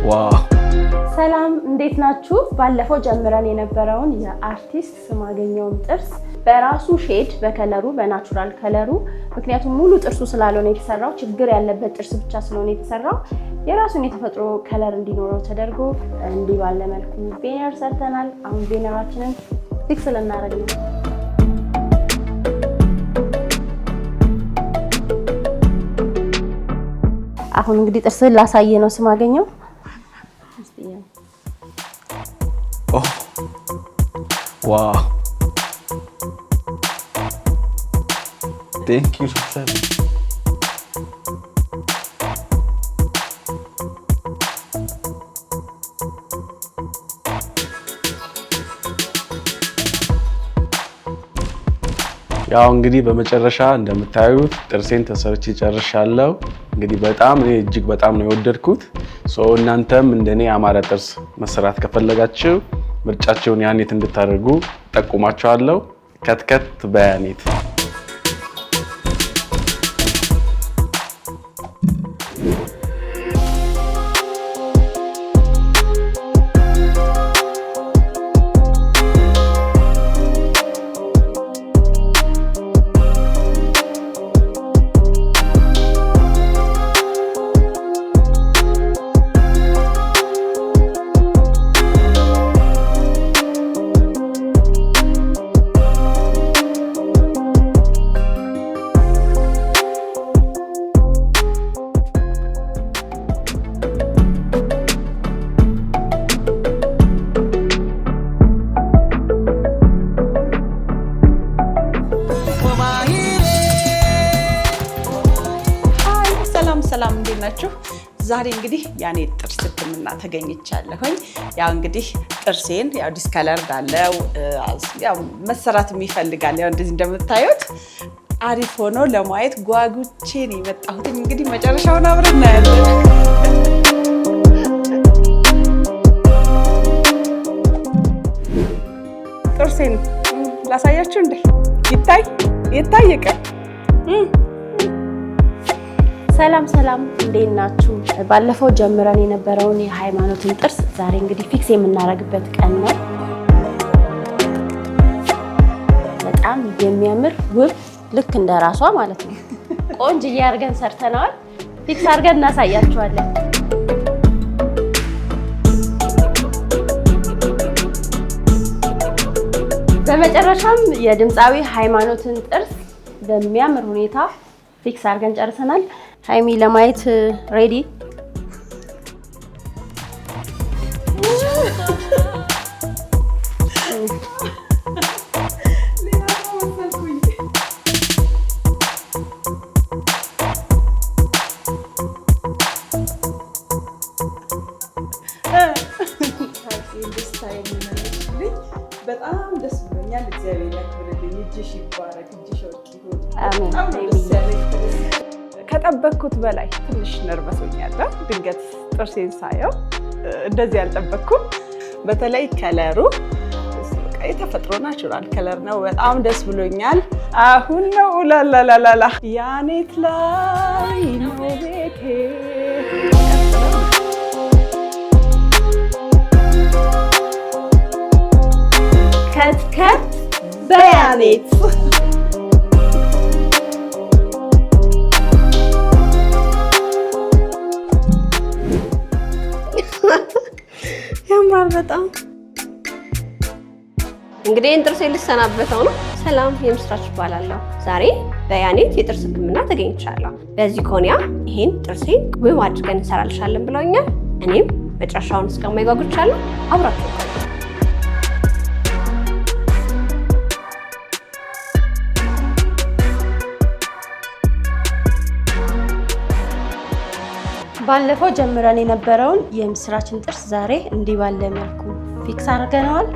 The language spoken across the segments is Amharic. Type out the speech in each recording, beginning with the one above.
ዋው ሰላም እንዴት ናችሁ? ባለፈው ጀምረን የነበረውን የአርቲስት ስማገኘውን ጥርስ በራሱ ሼድ በከለሩ በናቹራል ከለሩ ምክንያቱም ሙሉ ጥርሱ ስላልሆነ የተሰራው ችግር ያለበት ጥርስ ብቻ ስለሆነ የተሰራው የራሱን የተፈጥሮ ከለር እንዲኖረው ተደርጎ እንዲህ ባለ መልኩ ቬነር ሰርተናል። አሁን ቬነራችንን ፊክስ ልናደርግ ነው። አሁን እንግዲህ ጥርስን ላሳየ ነው ስማገኘው። ዋው ቴንክ ዩ ሰር። ያው እንግዲህ በመጨረሻ እንደምታዩት ጥርሴን ተሰርቼ ጨርሻለሁ። እንግዲህ እጅግ በጣም ነው የወደድኩት። እናንተም እንደኔ ያማረ ጥርስ መስራት ከፈለጋችሁ ምርጫችሁን ያኔት እንድታደርጉ ጠቁማችኋለሁ። ከትከት በያኔት። ሰላም እንዴት ናችሁ? ዛሬ እንግዲህ ያኔ ጥርስ ህክምና ተገኝቻለሁኝ። ያው እንግዲህ ጥርሴን ያው ዲስከለር ዳለው ያው መሰራት ይፈልጋል። ያው እንደዚህ እንደምታዩት አሪፍ ሆኖ ለማየት ጓጉቼ ነው የመጣሁት። እንግዲህ መጨረሻውን አብረን እናያለን። ጥርሴን ላሳያችሁ እንዴ? ይታየቀ ሰላም እንዴት ናችሁ? ባለፈው ጀምረን የነበረውን የሃይማኖትን ጥርስ ዛሬ እንግዲህ ፊክስ የምናደርግበት ቀን ነው። በጣም የሚያምር ውብ ልክ እንደራሷ ማለት ነው ቆንጅዬ አድርገን ሰርተናል። ፊክስ አድርገን እናሳያችኋለን። በመጨረሻም የድምፃዊ ሃይማኖትን ጥርስ በሚያምር ሁኔታ ፊክስ አድርገን ጨርሰናል። ሃይሚ ለማየት ሬዲ? በጣም ደስ ብሎኛል። እግዚአብሔር ያክብርልኝ። እጅሽ ይባረክ፣ እጅሽ ወርቅ ይሁን። ከጠበቅኩት በላይ ትንሽ ነርቨስ ሆኛለሁ። ድንገት ጥርሴን ሳየው እንደዚህ አልጠበቅኩም። በተለይ ከለሩ የተፈጥሮ ናቹራል ከለር ነው። በጣም ደስ ብሎኛል። አሁን ነው ላላላላ ያኔት ላይ ነው ቤቴ። ከትከት በያኔት። ያምራል በጣም። እንግዲህ ጥርሴን ልሰናበተው ነው። ሰላም የምስራች እባላለሁ። ዛሬ በያኔት የጥርስ ህክምና ተገኝቻለሁ። በዚህ ኮኒያ ይሄን ጥርሴን ውብ አድርገን እንሰራልሻለን ብለውኛል። እኔም መጨረሻውን እስከማይ ጓጉቻለሁ። አብራችሁ ባለፈው ጀምረን የነበረውን የምስራችን ጥርስ ዛሬ እንዲህ ባለ መልኩ ፊክስ አድርገናል።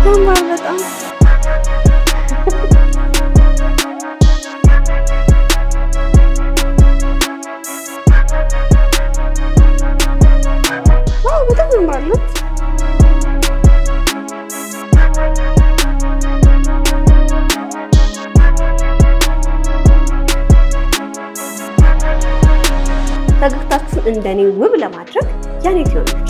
ያምራል በጣም። ዋው በጣም ያምራል። ፈገግታችሁን እንደኔ ውብ ለማድረግ ያኔት ይሆን ብቻ።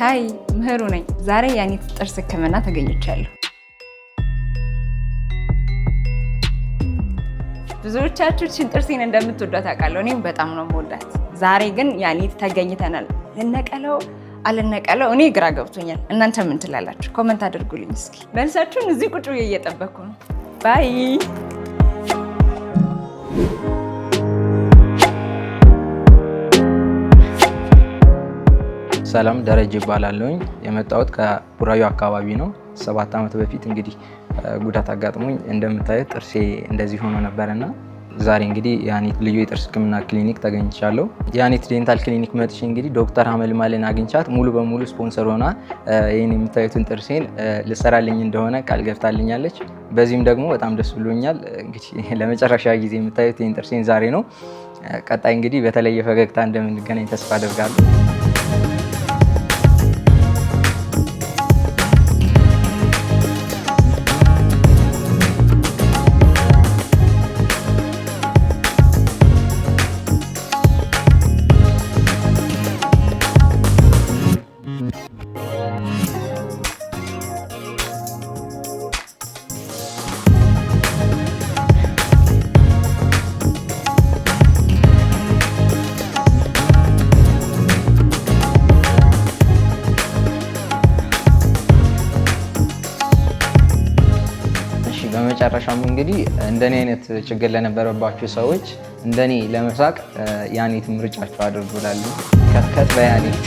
ሃይ ምህሩ ነኝ። ዛሬ ያኔት ጥርስ ህክምና ተገኝቻለሁ። ብዙዎቻችሁ ጥርሴን እንደምትወዷት አውቃለሁ። እኔም በጣም ነው የምወዳት። ዛሬ ግን ያኔት ተገኝተናል። ልነቀለው አልነቀለው እኔ ግራ ገብቶኛል። እናንተ ምን ትላላችሁ? ኮመንት አድርጉልኝ እስኪ። መልሳችሁን እዚህ ቁጭ ብዬ እየጠበቅኩ ነው። ባይ። ሰላም ደረጀ ይባላለሁኝ። የመጣሁት ከቡራዩ አካባቢ ነው። 7 ዓመት በፊት እንግዲህ ጉዳት አጋጥሞኝ እንደምታዩት ጥርሴ እንደዚህ ሆኖ ነበርና ዛሬ እንግዲህ ያኔት ልዩ የጥርስ ህክምና ክሊኒክ ተገኝቻለሁ። ያኔት ዴንታል ክሊኒክ መጥቼ እንግዲህ ዶክተር አመልማልን አግኝቻት ሙሉ በሙሉ ስፖንሰር ሆና ይህን የምታዩትን ጥርሴን ልሰራልኝ እንደሆነ ቃል ገብታልኛለች። በዚህም ደግሞ በጣም ደስ ብሎኛል። እንግዲህ ለመጨረሻ ጊዜ የምታዩት ይህን ጥርሴን ዛሬ ነው። ቀጣይ እንግዲህ በተለየ ፈገግታ እንደምንገናኝ ተስፋ አደርጋለሁ። በመጨረሻም እንግዲህ እንደኔ አይነት ችግር ለነበረባችሁ ሰዎች እንደኔ ለመሳቅ ያኔት ምርጫችሁ አድርጉላለሁ። ከትከት በያኔት